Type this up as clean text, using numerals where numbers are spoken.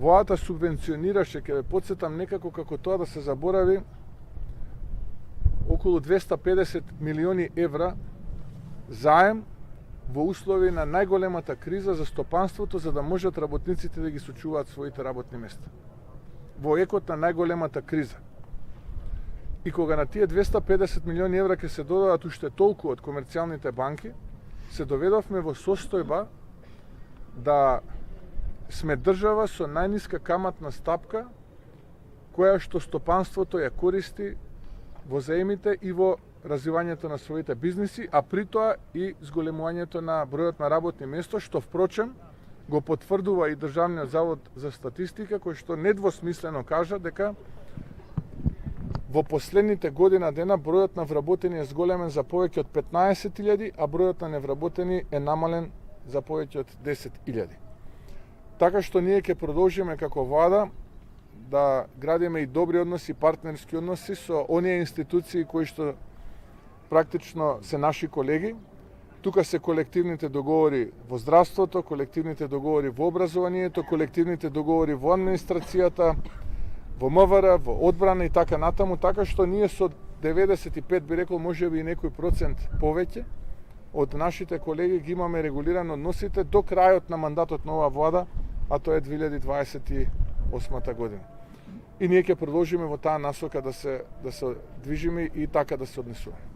владата субвенционираше, ќе ве потсетам некако како тоа да се заборави, околу 250 милиони евра заем во услови на најголемата криза за стопанството, за да можат работниците да ги сочуваат своите работни места. Во екот на најголемата криза. И кога на тие 250 милиони евра ќе се додадат уште толку од комерцијалните банки, се доведовме во состојба да сме држава со најниска каматна стапка, која што стопанството ја користи во заемите и во развивањето на своите бизниси, а при тоа и зголемувањето на бројот на работни места, што впрочем го потврдува и Државниот завод за статистика, кој што недвосмислено кажа дека во последните година дена бројот на вработени е зголемен за повеќе од 15.000, а бројот на невработени е намален за повеќе од 10.000. Така што ние ќе продолжиме како влада да градиме и добри односи, партнерски односи со оние институции кои што практично се наши колеги. Тука се колективните договори во здравството, колективните договори во образованието, колективните договори во администрацијата, во МВР, во одбрана и така натаму, така што ние со 95, би рекол, можеби и некој процент повеќе од нашите колеги ги имаме регулирано односите до крајот на мандатот на оваа влада, а тоа е 2028 година. И ние ќе продолжиме во таа насока да се движиме и така да се однесуваме.